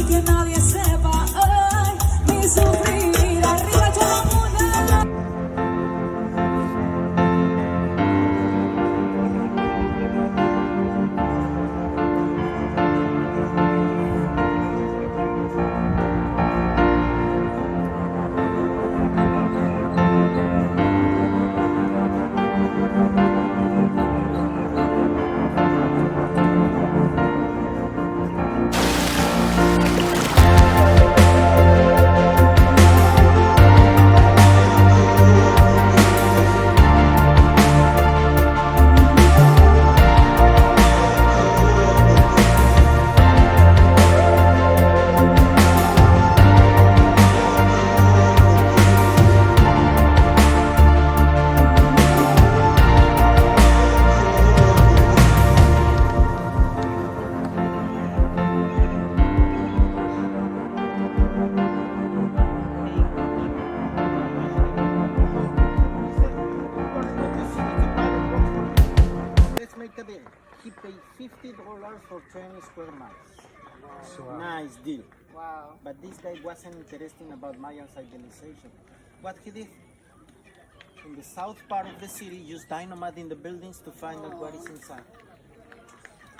que nadie sepa, ay, mi sufrir, arriba yo la muna. He paid $50 for 20 square miles. Wow. Nice deal. Wow. But this guy wasn't interested about Mayan civilization. What he did, in the south part of the city, used dynamite in the buildings to find out what is inside.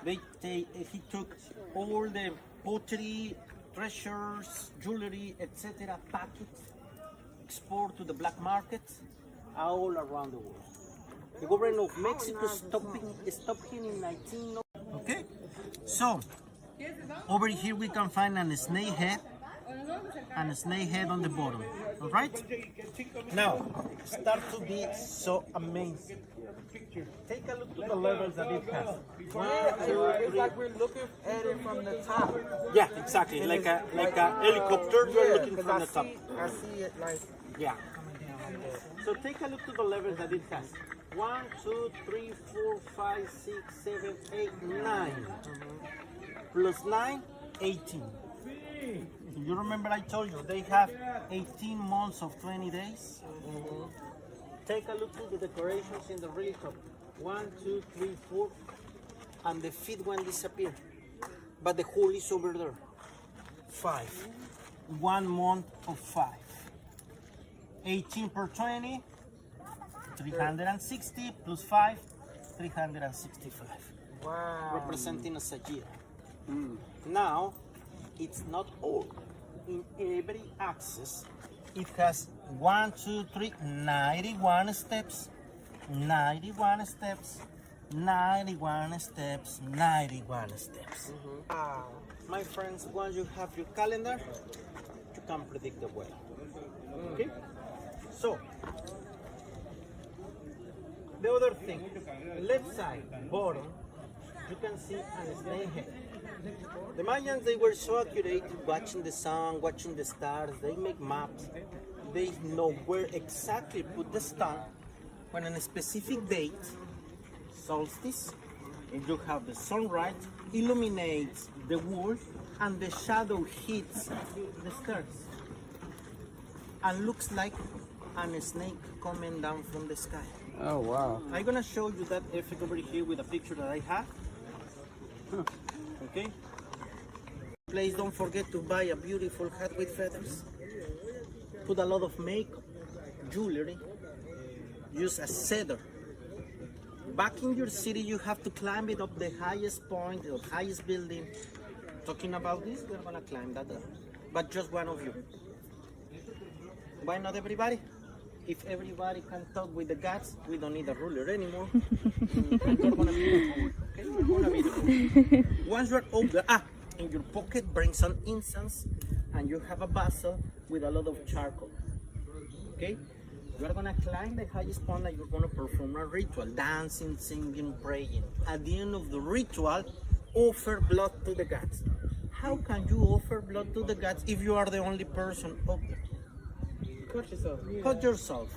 He took all the pottery, treasures, jewelry, etc., packets, export to the black market all around the world. The government of Mexico stopped him in 1900. Okay, so over here we can find a snake head and a snake head on the bottom. All right. Now start to be so amazing. Take a look at the levels that it has. It's like we're looking at it from the top. Yeah, exactly. Like a helicopter, you're looking from the top. I see it like. Yeah. So take a look to the levels that it has. 1, 2, 3, 4, 5, 6, 7, 8, 9. Plus 9, 18. You remember I told you they have 18 months of 20 days? Take a look at the decorations in the really top. 1, 2, 3, 4. And the fifth one disappeared. But the hole is over there. 5. 1 month of 5. 18 per 20. 360 plus 5, 365. Wow. Representing as a year. Now, it's not all. In every axis, it has 1, 2, 3, 91 steps, 91 steps, 91 steps, 91 steps. My friends, once you have your calendar, you can predict the weather. Okay? So, the other thing, left side, bottom, you can see a snake head. The Mayans, they were so accurate watching the sun, watching the stars. They make maps. They know where exactly put the star when on a specific date, solstice, and you have the sunrise, illuminates the wall and the shadow hits the stars. And looks like a snake coming down from the sky. Oh wow. I'm gonna show you that effect over here with a picture that I have. Okay? Please don't forget to buy a beautiful hat with feathers. Put a lot of makeup, jewelry. Use a cedar. Back in your city, you have to climb it up the highest point, the highest building. Talking about this, we're gonna climb that up. But just one of you. Why not everybody? If everybody can talk with the gods, we don't need a ruler anymore. You're gonna be the rule, okay? You're gonna be the rule. Once you're over, in your pocket, bring some incense, and you have a vessel with a lot of charcoal. Okay? You're gonna climb the highest point, and you're gonna perform a ritual, dancing, singing, praying. At the end of the ritual, offer blood to the gods. How can you offer blood to the gods if you are the only person up there? Cut yourself. Cut yourself.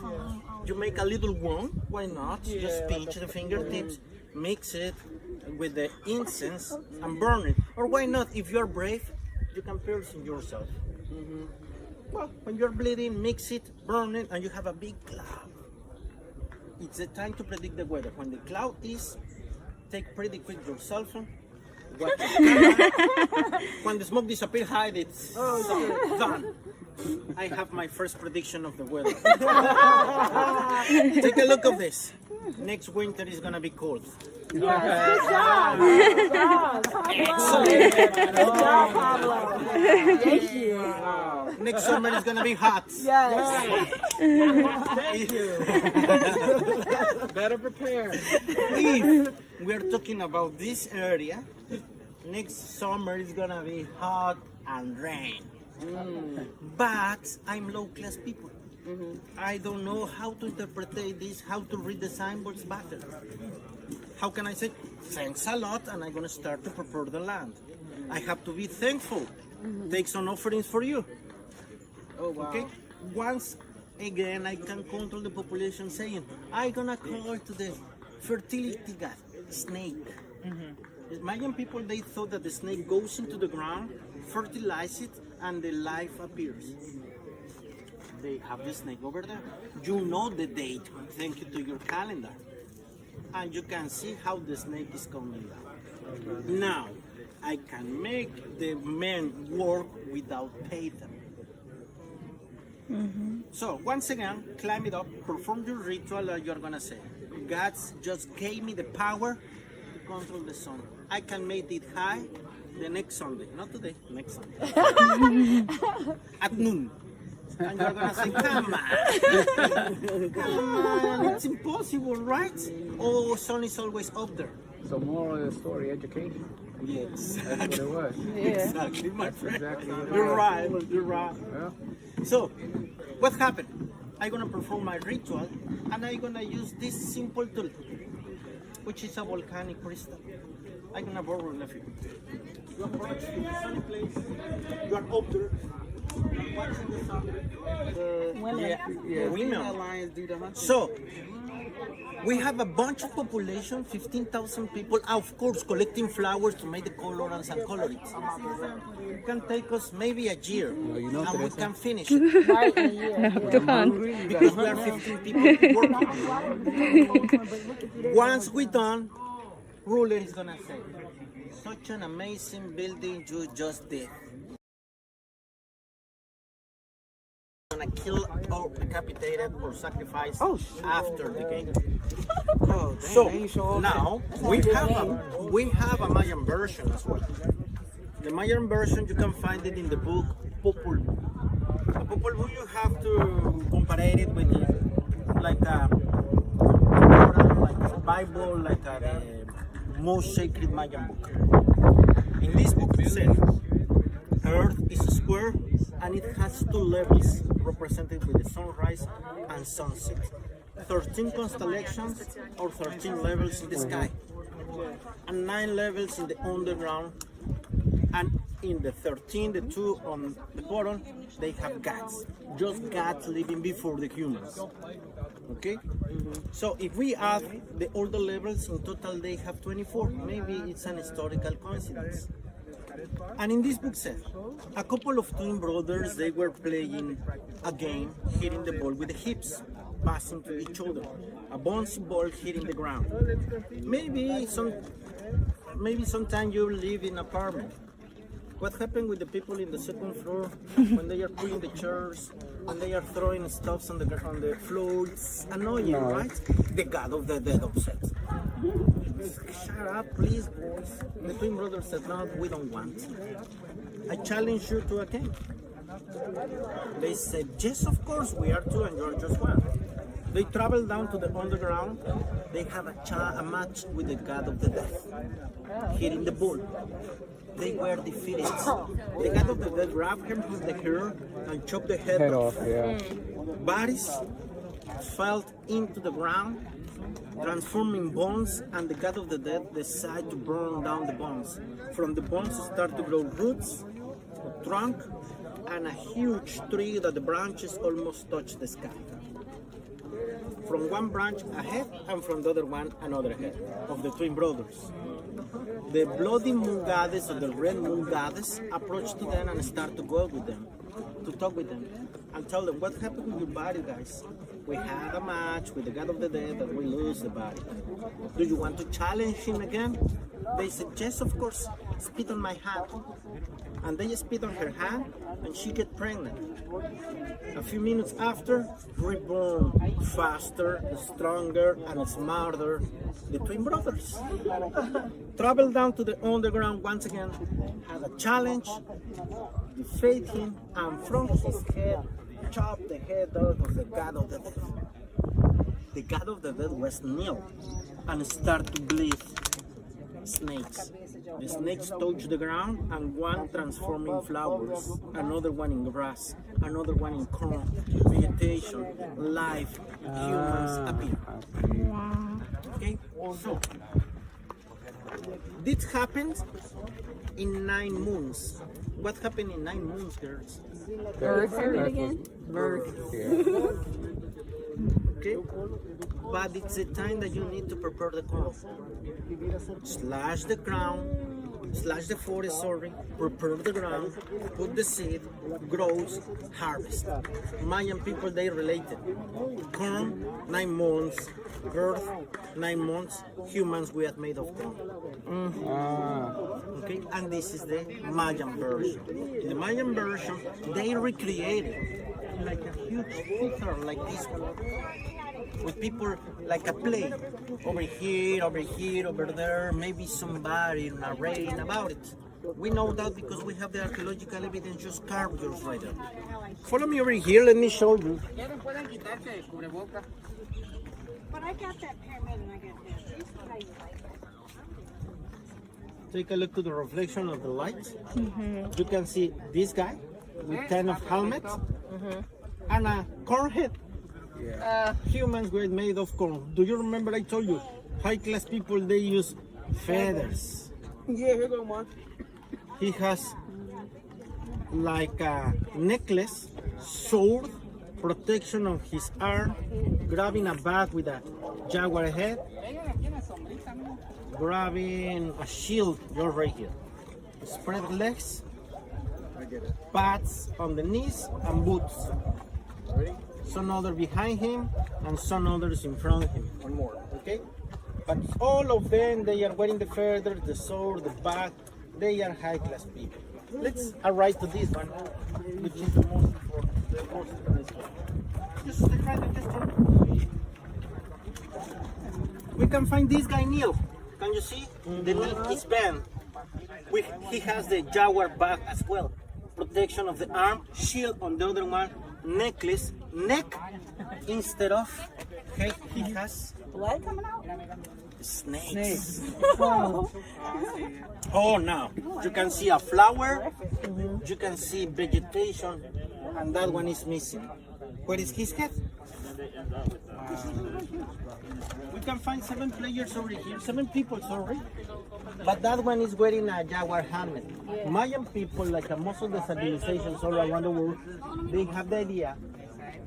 You make a little wound, why not? Just pinch the fingertips, mix it with the incense and burn it. Or why not, if you're brave, you can pierce yourself. Well, when you're bleeding, mix it, burn it, and you have a big cloud. It's the time to predict the weather. When the cloud is, take pretty quick your cell phone, Watch it. When the smoke disappears, hide it. Done. I have my first prediction of the weather. Take a look at this. Next winter is gonna be cold. Thank you. Next summer is gonna be hot. Better prepare. If we're talking about this area, next summer is gonna be hot and rain. But I'm low class people. I don't know how to interpret this, how to read the signboards better. How can I say thanks a lot and I'm gonna start to prepare the land? I have to be thankful. Take some offerings for you. Oh wow. Okay? Once again I can control the population saying I'm gonna call to the fertility god, snake. The Mayan people, they thought that the snake goes into the ground, fertilizes it, and the life appears. They have the snake over there. You know the date, thank you to your calendar. And you can see how the snake is coming down. Now, I can make the men work without pay them. So, once again, climb it up, perform your ritual, and you're gonna say, God just gave me the power to control the sun. I can make it high the next Sunday, not today, next Sunday. At noon. And you're gonna say, come on, it's impossible, right? Oh, sun is always up there. So moral of the story, education. Yes, That's what it was. exactly, my friend. exactly what it You're right, you're right. Yeah. So, what happened? I'm gonna perform my ritual, and I'm gonna use this simple tool, which is a volcanic crystal. I'm gonna borrow it. You approach the sunny place, you are up there, you're watching the sun, the windmill. Lions do the hunting. So, we have a bunch of population, 15,000 people, of course, collecting flowers to make the colorants and colorings. It can take us maybe a year, and we can finish it. Because we are 15 people working. Once we're done, ruler is gonna say, such an amazing building you just did. Gonna kill or decapitated or sacrifice after the game. So now we have a Mayan version as well. The Mayan version, you can find it in the book Popol Vuh. The Popol Vuh, you have to compare it with like a Bible, like the most sacred Mayan book. In this book it says Earth is a square and it has two levels represented with the sunrise and sunset. 13 constellations or 13 levels in the sky, and 9 levels in the underground. And in the 13, the two on the bottom, they have gods, just gods living before the humans. Okay? So if we add the older levels, in total they have 24. Maybe it's an historical coincidence. And in this book says, a couple of twin brothers, they were playing a game, hitting the ball with the hips, passing to each other. A bouncy ball hitting the ground. Maybe sometime you live in an apartment. What happened with the people in the second floor when they are putting the chairs, when they are throwing stuff on the floor? It's annoying, right? The god of the dead upset. Shut up, please, boys. The twin brothers said, no, we don't want. I challenge you to a game. They said, yes, of course, we are two and you're just one. They travel down to the underground. They have a match with the god of the death, hitting the ball. They were defeated. The god of the dead grabbed him with the hair and chopped the head off. Bodies fell into the ground, transforming bones, and the god of the dead decided to burn down the bones. From the bones start to grow roots, a trunk, and a huge tree that the branches almost touch the sky. From one branch a head, and from the other one another head of the twin brothers. The bloody moon goddess or the red moon goddess approach to them and start to go with them, to talk with them, and tell them what happened with your body, guys. We had a match with the god of the dead and we lose the body. Do you want to challenge him again? They said, yes, of course, spit on my hand. And they spit on her hand and she get pregnant. A few minutes after, reborn faster, stronger, and smarter, the twin brothers. Travel down to the underground once again, had a challenge, defeat him, and from his head, chop the head off of the god of the dead. The god of the dead was kneel and start to bleed snakes. The snakes touch the ground and one transformed in flowers, another one in grass, another one in corn, vegetation, life, humans appear. Okay, so this happened in 9 moons. What happened in 9 moons, girls? Birth again? Birth. Okay, but it's the time that you need to prepare the corn. Slash the ground, slash the forest, sorry, prepare the ground, put the seed, grows, harvest. Mayan people, they related. Corn, 9 months, birth, 9 months, humans we are made of corn. Okay, and this is the Mayan version. In the Mayan version, they recreated like a huge picture like this one, with people like a play, over here, over there, maybe somebody narrating about it. We know that because we have the archaeological evidence, just sculptures right there. Follow me over here, let me show you. But I got that pyramid and I got this. This is how you like it. Take a look to the reflection of the light. You can see this guy with kind of helmet and a corn head. Humans were made of corn. Do you remember I told you, high class people, they use feathers. Yeah, here go, man. He has like a necklace, sword, protection on his arm, grabbing a bat with a jaguar head, grabbing a shield, you're right here. Spread legs, pads on the knees, and boots. Some other behind him, and some others in front of him. One more. Okay? But all of them, they are wearing the feathers, the sword, the bat. They are high-class people. Let's arrive to this one, which is the most important. The most important. Just stay right there, just stay. We can find this guy Neil. Can you see? The knee is bent. He has the jaguar back as well. Protection of the arm, shield on the other one, necklace, neck instead of head. He has Blood coming out? snakes. Oh, now you can see a flower, you can see vegetation, and that one is missing. Where is his head? We can find 7 players over here, 7 people, sorry. But that one is wearing a jaguar helmet. Mayan people, like most of the civilizations all around the world, they have the idea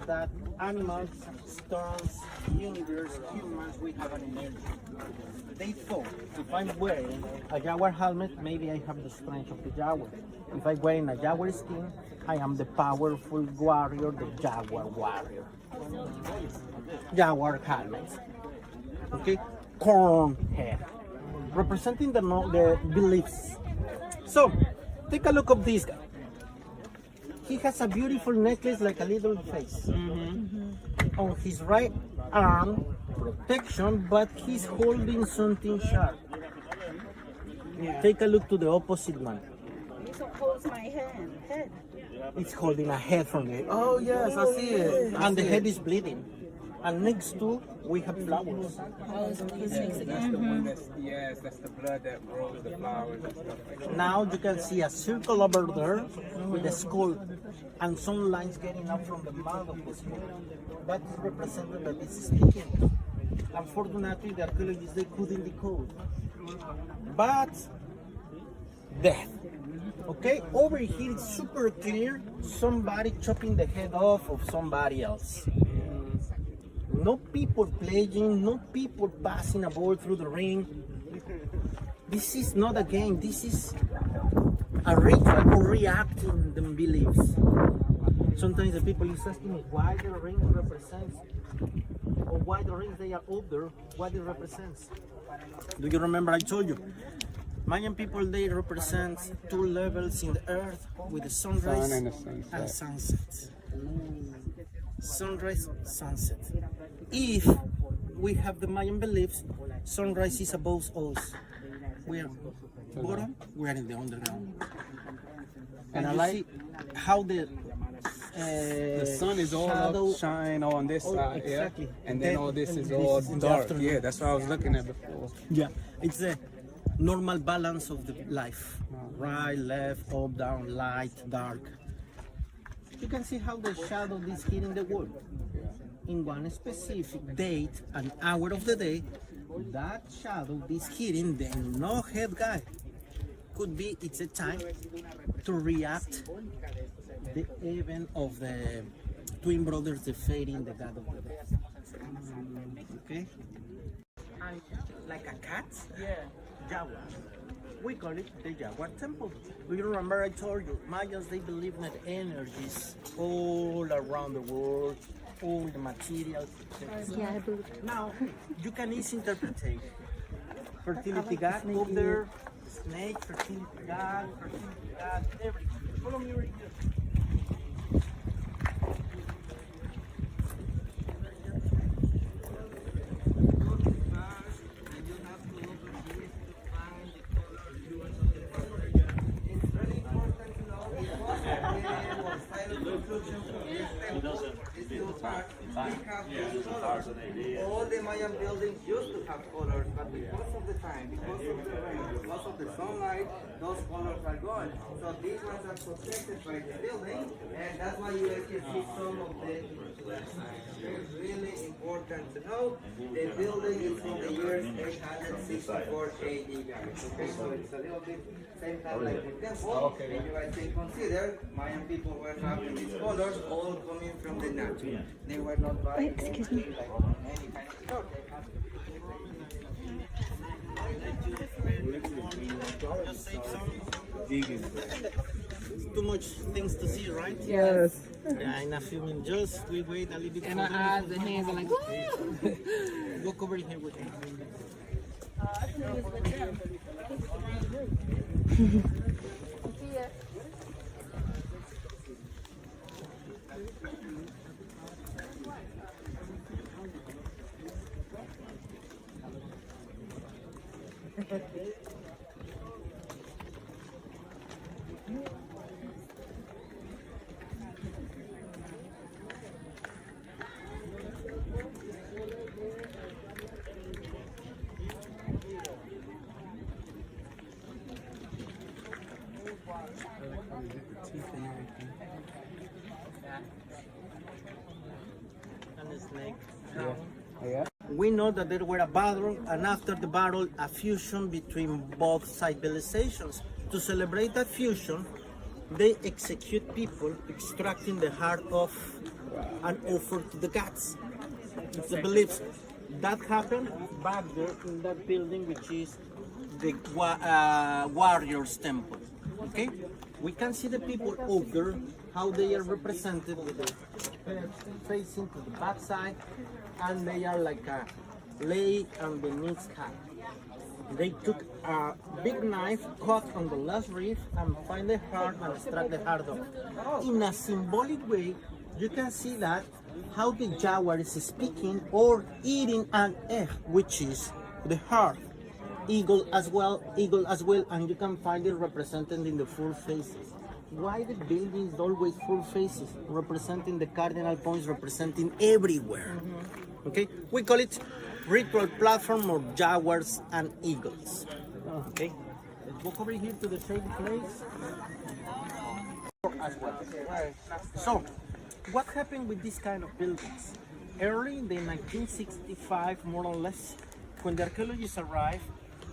that animals, stones, universe, humans, we have an energy. They thought, if I'm wearing a jaguar helmet, maybe I have the strength of the jaguar. If I'm wearing a jaguar skin, I am the powerful warrior, the jaguar warrior. Jaguar helmet. Okay? Corn head. Representing the beliefs. So, take a look of this guy. He has a beautiful necklace like a little face. On his right arm, protection, but he's holding something sharp. Take a look to the opposite one. This one holds my head. It's holding a head from the Oh, yes, I see it. and the head is bleeding. And next to, we have flowers. That's the one that's, yes, that's the blood that grows the flowers and stuff like that. Now you can see a circle over there with a skull and some lines getting up from the mouth of the skull. That is represented that this is speaking. Unfortunately, the archaeologists, they couldn't decode. But death. Okay, over here it's super clear. Somebody chopping the head off of somebody else. No people playing, no people passing a ball through the ring. This is not a game, this is a ritual or reacting the beliefs. Sometimes the people is asking me why the ring represents, or why the rings they are up there, what it represents. Do you remember I told you? Mayan people, they represent two levels in the earth with the sunrise Sun and the sunset. and sunset. Sunrise, sunset. If we have the Mayan beliefs, sunrise is above us. We are bottom, we are in the underground. And I like how the sun is all shadow, shine on this side, exactly. yeah, and then all this and is this all is in the dark. afternoon. Yeah, that's what I was looking at before. Yeah, it's a normal balance of the life. Right, left, up, down, light, dark. You can see how the shadow is hitting the wall. In one specific date and hour of the day, that shadow is hitting the no head guy. Could be it's a time to react the event of the twin brothers, the fading, the god of the death. Okay? Like a cat? Yeah. Jaguar. We call it the Jaguar Temple. Do you remember I told you, Mayans, they believe in energies all around the world, all the materials. Now, you can easily interpret fertility god up there, snake, fertility god, everything. Follow me right here. All the Mayan buildings used to have colors, but because of the time, because of the rain, because of the sunlight, those colors are gone. So these ones are protected by the building, and that's why you guys can see some of the it's really important to know. The building is in the year 864 AD, guys. Okay, so it's a little bit same time like the temple. And you guys can consider Mayan people were having these colors all coming from the nature. They were not buying anything like any kind of store. They had Too much things to see, right? Yes. Yeah, in a few minutes, just we wait a little bit. And our eyes and hands are like, Walk over here with me. And the snake. Yeah. We know that there were a battle, and after the battle, a fusion between both civilizations. To celebrate that fusion, they execute people, extracting the heart of and offer to the gods. It's a belief that happened back there in that building, which is the warriors' temple. Okay, we can see the people over how they are represented with the head facing to the back side, and they are like a lay on the knees cut. They took a big knife, cut on the last rib, and find the heart and extract the heart off. In a symbolic way, you can see that how the jaguar is speaking or eating an egg, which is the heart. Eagle as well, and you can find it represented in the four faces. Why the building is always four faces, representing the cardinal points, representing everywhere. Okay, we call it ritual platform of jaguars and eagles. Okay, let's walk over here to the shady place as well. So, what happened with this kind of buildings? Early in the 1965, more or less, when the archaeologists arrived,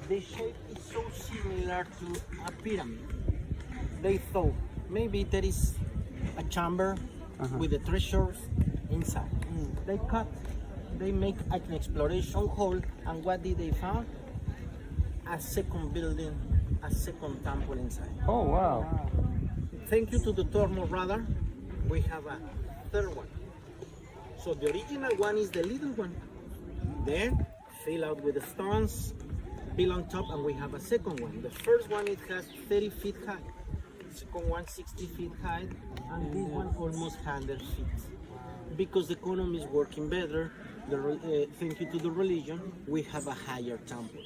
the shape is so similar to a pyramid. They thought maybe there is a chamber with the treasures inside. They make an exploration hole, and what did they find? A second building, a second temple inside. Oh wow. Thank you to the thermal radar, we have a third one. So the original one is the little one. Then fill out with the stones, fill on top, and we have a second one. The first one, it has 30 feet high. The second one, 60 feet high, and this one almost 100 feet. Because the economy is working better, thank you to the religion, we have a higher temple.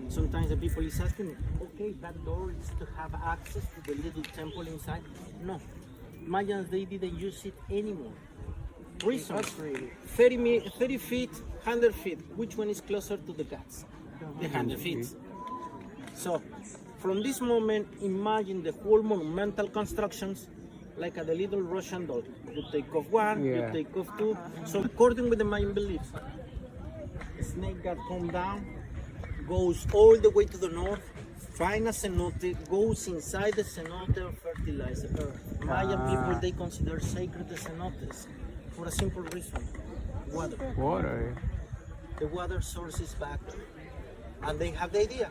Sometimes the people is asking me, okay, that door is to have access to the little temple inside. No, Mayans, they didn't use it anymore. Reason, 30 feet, 100 feet, which one is closer to the gods? The 100 feet. So, from this moment, imagine the whole monumental constructions like the little Russian doll. You take off one, you take off two. So according with the Mayan beliefs, the snake god comes down, goes all the way to the north, finds a cenote, goes inside the cenote and fertilizes the earth. Mayan people, they consider sacred the cenotes for a simple reason: water. Water. The water source is back there. And they have the idea.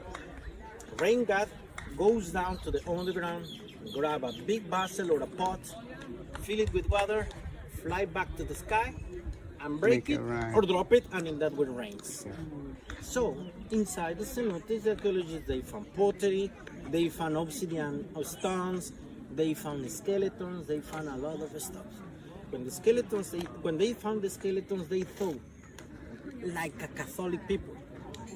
Rain god goes down to the underground, grab a big vessel or a pot, fill it with water, fly back to the sky, and break Make it it rain. or drop it, and in that way it rains. So inside the cenotes, the archaeologists, they found pottery, they found obsidian stones, they found skeletons, they found a lot of stuff. When they found the skeletons, they thought like a Catholic people.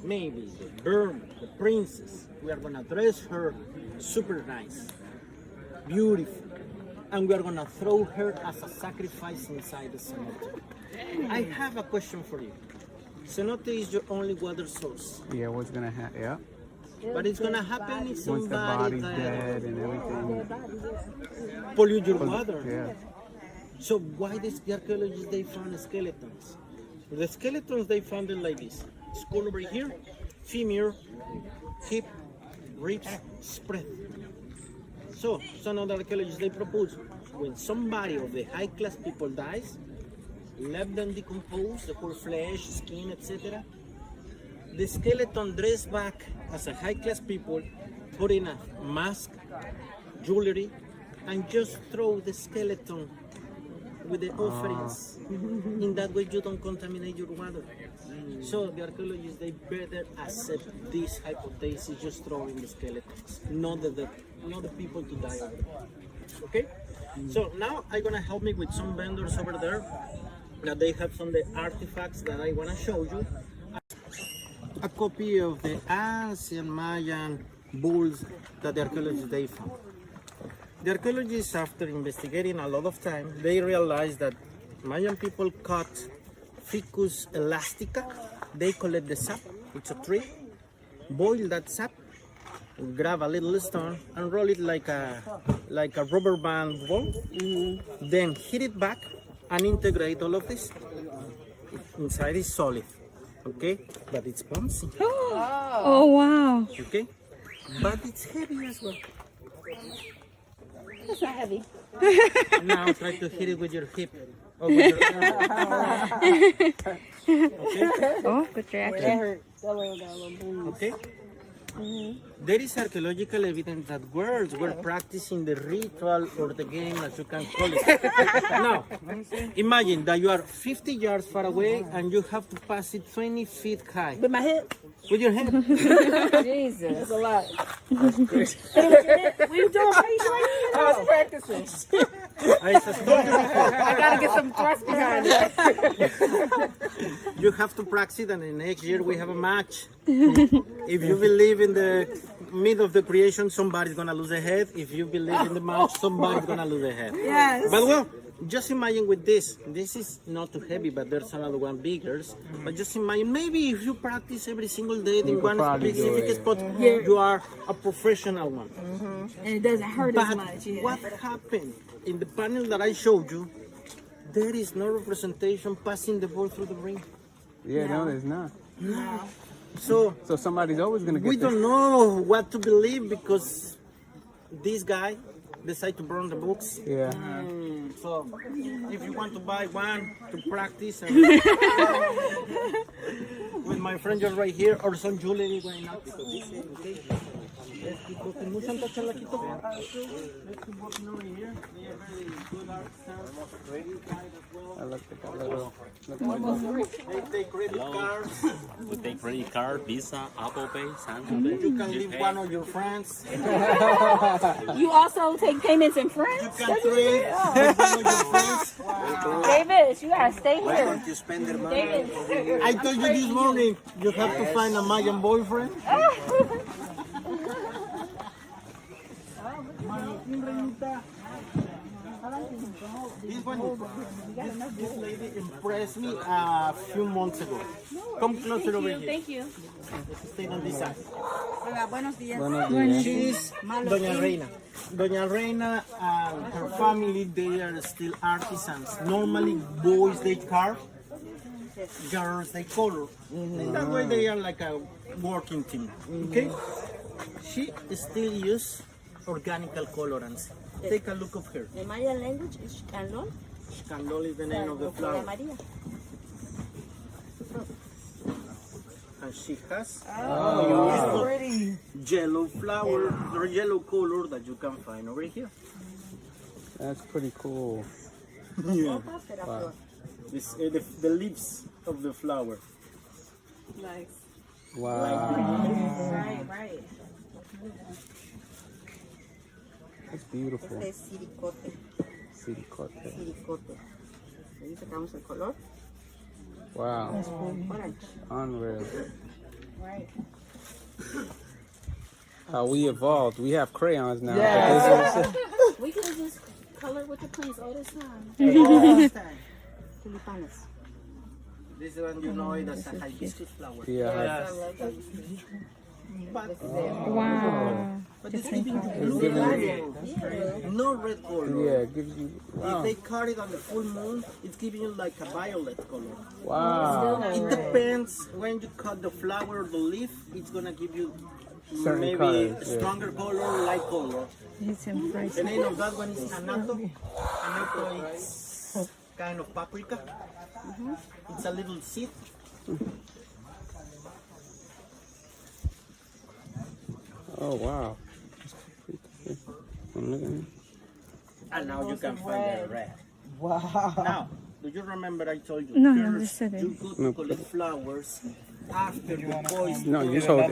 Maybe the girl, the princess, we are gonna dress her super nice, beautiful, and we are gonna throw her as a sacrifice inside the cenote. I have a question for you. Cenote is your only water source. Yeah, what's gonna happen? Yeah. But it's gonna happen if Once the somebody body's dead and everything. pollute your water. Yeah. So why the archaeologists, they found skeletons? The skeletons, they found it like this. Skull over here, femur, hip, ribs, spread. So some other archaeologists, they propose when somebody of the high class people dies, let them decompose the whole flesh, skin, etc. The skeleton dressed back as a high class people, put in a mask, jewelry, and just throw the skeleton with the offerings. In that way you don't contaminate your water. So the archaeologists, they better accept this hypothesis, just throwing the skeletons, not the people to die over there. Okay? So now I'm gonna help me with some vendors over there that they have some of the artifacts that I wanna show you. A copy of the ancient Mayan bulls that the archaeologists, they found. The archaeologists, after investigating a lot of time, they realized that Mayan people cut Ficus elastica. They collect the sap, it's a tree, boil that sap, grab a little stone and roll it like a rubber band ball, then heat it back and integrate all of this. Inside is solid, okay, but it's bouncy, Oh, wow. okay, but it's heavy as well. It's not heavy. Now try to hit it with your hip. Or with your arm. Okay? Oh, good That reaction. hurt. That little got a little bruise. Okay? There is archaeological evidence that girls were practicing the ritual or the game, as you can call it. Now, imagine that you are 50 yards far away and you have to pass it 20 feet high. With my hip. With your hand. Jesus. That's a lot. What you doing? How you doing? I was practicing. I gotta get some thrust behind it. You have to practice, and the next year we have a match. If you believe in the myth of the creation, somebody's gonna lose a head. If you believe in the match, somebody's gonna lose a head. Yes. But well, just imagine with this. This is not too heavy, but there's another one bigger. But just imagine, maybe if you practice every single day in one probably do specific it. spot, you are a professional one. And it doesn't hurt But as much. Yeah. what happened in the panel that I showed you? There is no representation passing the ball through the ring. Yeah, no, there's not. So So somebody's always gonna get we this. don't know what to believe because this guy decided to burn the books. Yeah. So if you want to buy one to practice and with my friend just right here, or some jewelry, why not? Because this is okay. Let's keep walking. Much Santa Chalaquito. Let's keep walking over here. They are very good artisans. I look at that little. They take credit cards. We take credit card, Visa, Apple Pay, Samsung Pay. You can leave one of your friends. You also take payments in France? You can trade with one of your friends. Davis, you gotta stay Why here. don't you spend their money? Davis. I told you this morning, you have to find a Mayan boyfriend. This lady impressed me a few months ago. Come closer over here. Thank you. Stay on this side. Buenos días. She's Doña Reina. Doña Reina and her family, they are still artisans. Normally, boys they carve, girls they color. And that way they are like a working team. Okay? She still use organical colorants. Take a look of her. The Maya language is Canlon. Candol is the name of the flower. Maria. And she has Pretty. yellow flower, or yellow color that you can find over here. That's pretty cool. Yeah. Wow. This, the leaves of the flower. Nice. Wow. Right. That's beautiful. Es siricote. Siricote. Siricote. Ahí sacamos el color. Wow. Orange. Unreal. Right. How we evolved. We have crayons now. We can just color with the plants all the time. Tulipanes. This one you know it as a hibiscus flower. Yeah. Wow. But it's giving you It's blue giving color, you, no red color. yeah, it gives you, If wow. they cut it on the full moon, it's giving you like a violet color. Wow. It depends when you cut the flower or the leaf, it's gonna give you Certain maybe colors, yeah. stronger color, light color. It's The impressive. name of that one is anato. Anato is kind of paprika. It's a little seed. Oh, wow. Look at it. And now you can find the red. Wow. Now, do you remember I told you? No, no, girls, this is it. you go to collect flowers after the boys. No, you just hold it.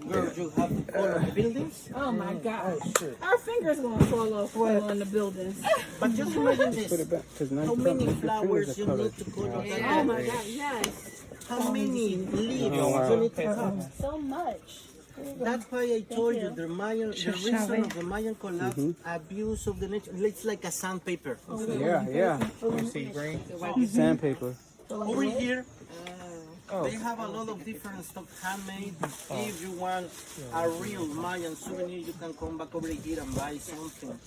Girls, you have to color the buildings. Oh my God. Our fingers gonna fall off on the buildings. But just imagine Put this. it back. 'Cause now How you many your fingers flowers are you colored. need to color? Oh my God, yes. How many leaves wow. you need to cut? So much. That's why I told you the Mayan, the reason of the Mayan collapse, abuse of the nature. It's like a sandpaper. Yeah. Sandpaper. Over here, they have a lot of different stuff handmade. If you want a real Mayan souvenir, you can come back over here and buy something.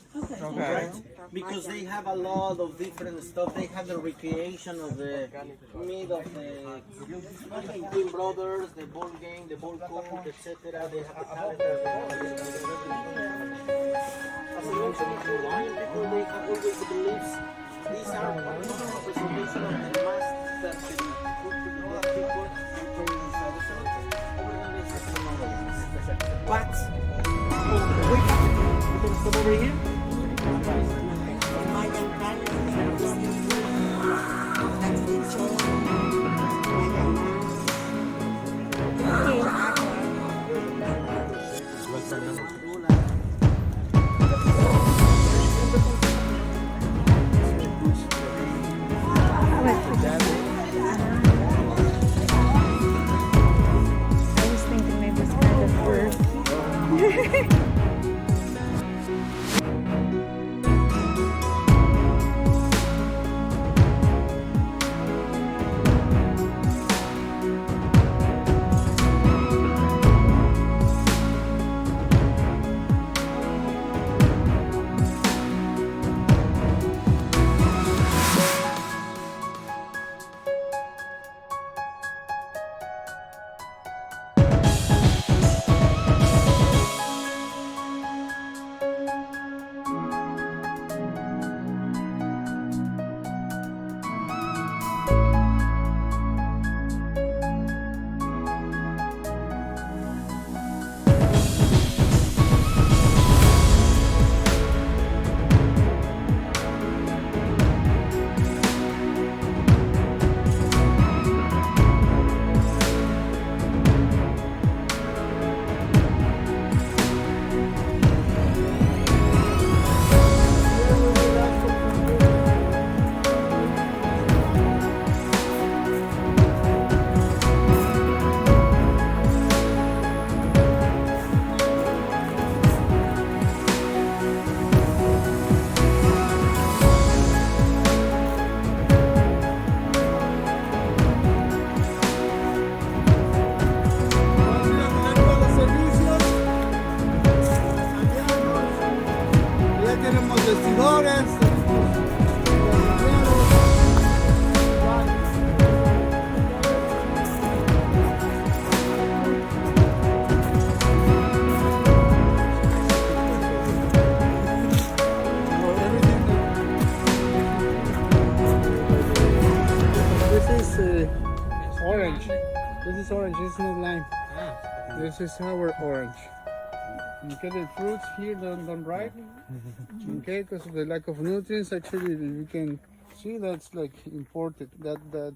Right? Because they have a lot of different stuff. They have the recreation of the meat of the Twin Brothers, the ball game, the ball court, etc. They have the calendar. As I mentioned, if you want, people they have always beliefs. These are representation of the mass that the people inside the cemetery. But we can stop over here. Mayan calendar. That's the show. I was thinking maybe it's kind of bird. is orange. This is orange. This is not lime. This is sour orange. Okay, the fruits here don't ripe. Okay, because of the lack of nutrients. Actually, you can see that's like imported. That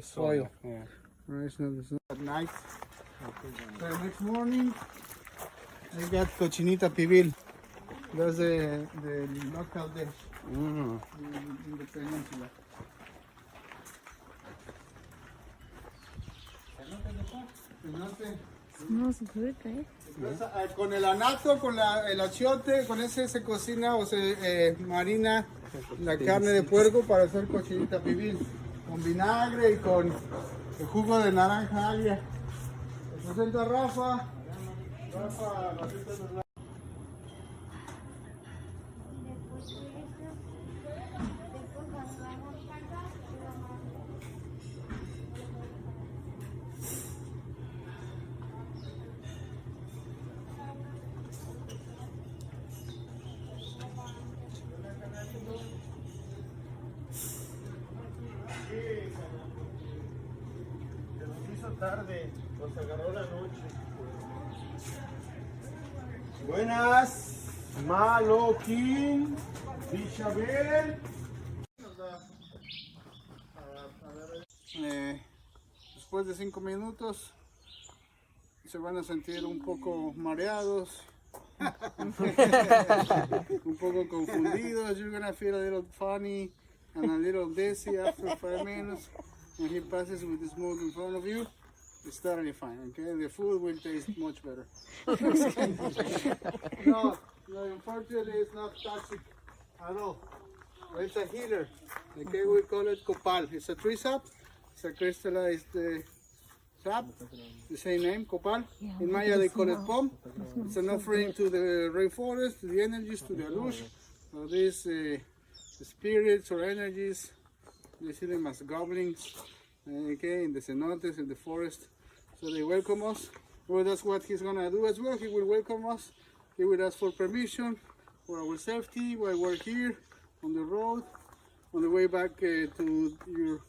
soil. Yeah. Right, it's not at night. So next morning, I got cochinita pibil. That's the local dish in the peninsula. Cenote. Smells good, right? Con el anato, con el achiote, con ese se cocina o se marina la carne de puerco para hacer cochinita pibil. Con vinagre y con el jugo de naranja agria. Presenta Rafa. Rafa, la fiesta de la... tarde, nos agarró la noche. Buenas, Maloquín, Bichabel. Después de 5 minutos se van a sentir un poco mareados, un poco confundidos. You're gonna feel a little funny and a little dizzy after 5 minutes. When he passes with the smoke in front of you, it's totally fine, okay? The food will taste much better. No, unfortunately it's not toxic at all. It's a healer, okay? We call it copal. It's a tree sap. It's a crystallized sap, the same name, copal. In Maya they call it pom. It's an offering to the rainforest, to the energies, to the alush. So these spirits or energies, they see them as goblins, okay, in the cenotes, in the forest. So they welcome us. Well, that's what he's gonna do as well. He will welcome us. He will ask for permission for our safety while we're here on the road, on the way back to your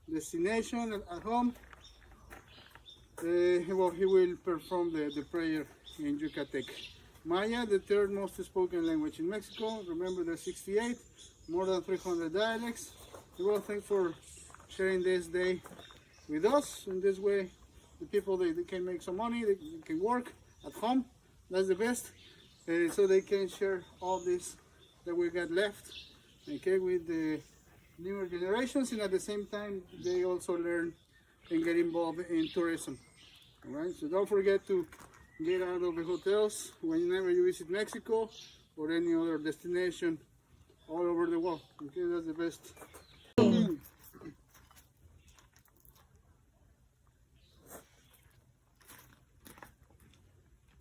destination at home. Well, he will perform the prayer in Yucatec. Maya, the third most spoken language in Mexico. Remember, there's 68, more than 300 dialects. Well, thanks for sharing this day with us. In this way, the people, they can make some money, they can work at home. That's the best. So they can share all this that we got left, okay, with the newer generations, and at the same time, they also learn and get involved in tourism. All right, so don't forget to get out of the hotels whenever you visit Mexico or any other destination all over the world. Okay, that's the best.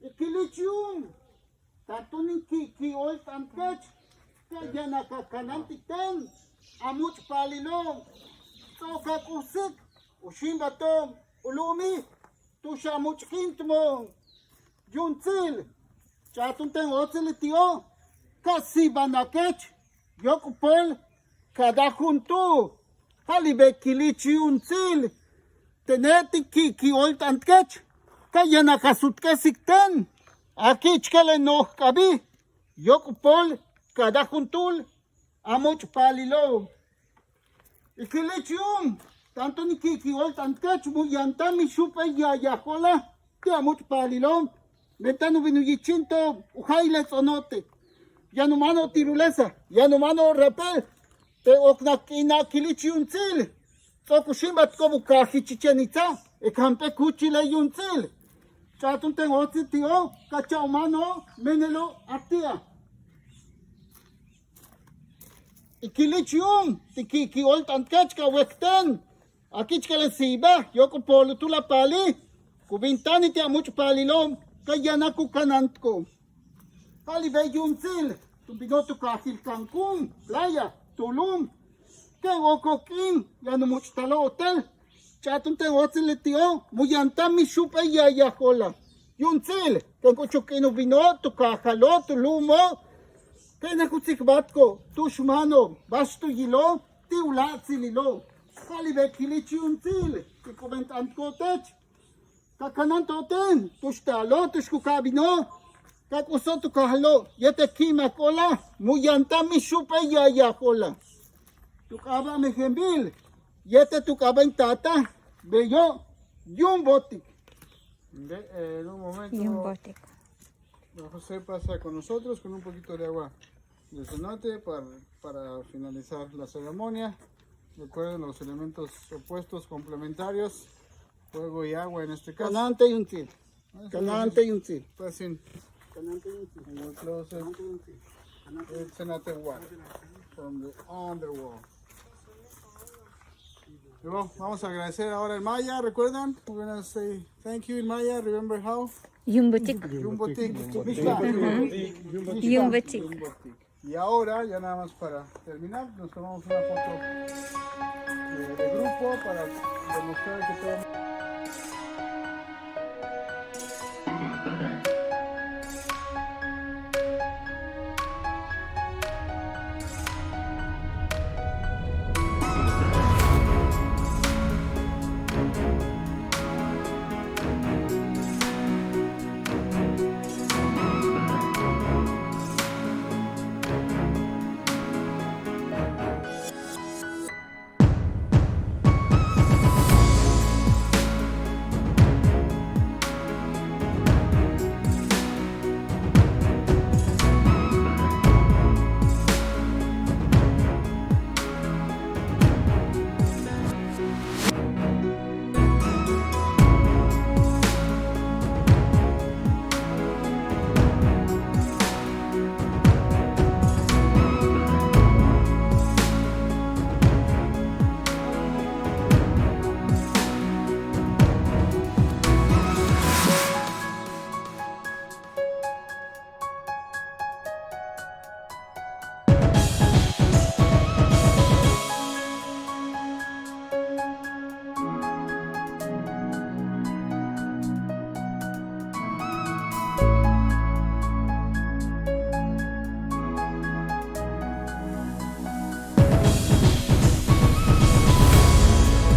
Ikilichum, tatunin ki oil tankech, kaya nakakanantitan, amuch palilong, toka kusik, ushimbatom, ulumi, tusha much kintmong, yuntil, chatunten otzilitio, kasi banakech, yokupol, kada junto, halibe kilichi until, teneti ki oil tankech, kaya nakasutkesikten, aquí chkele no kabi, yokupol, kada juntul, amuch palilo. Ikilichium, tanto ni kikiol tankech, muyanta mi supe yayajola, te amuch palilo, metano vinuyichinto, ujaile Cenote, yanumano tirulesa, yanumano rapel, te oknakina kilichiunzil, tokushimbat como kaji Chichen Itza, ekampe kuchile yunzil. Chatun ten otzi tio, kacha umano, menelo atia. Ikilichium, ki olt antkechka wekten. Akichkele siba, yoko polo tula pali. Kubintani tia much palilom, kayana kukanantko. Pali be yunzil, tubinotu kahil Cancún, playa, Tulum. Ke okokin, yanu much talo hotel. Chatun ten otzile tio, muyantami supe yayajola. Yunzil, tengo chukino vino, tu kajalo, tu lumo. Kena kutsik batko, tu shumano, bastu yilo, ti ulatzililo. Kakalibe kilichi until. Kikomentan kotech. Kakanan toten. Tushtalo, tushkukabino. Kakusotu kahalo. Yete kima kola. Muyanta mishupe yaya kola. Tukaba mejembil. Yete tukaba en tata. Bello. Yumbotik. En un momento. Yumbotic. Don José pasa con nosotros con un poquito de agua de cenote para finalizar la ceremonia. Recuerden los elementos opuestos complementarios, fuego y agua en este caso. Canante y un til. Canante y un til. Passing more closer. It's cenote water from the underwall. Y bueno, vamos a agradecer ahora en Maya, ¿recuerdan? We're gonna say thank you in Maya. Remember how? Yumbotic. Yumbotik. Yumbotic. Y ahora, ya nada más para terminar, nos tomamos una foto de grupo para demostrar que todo...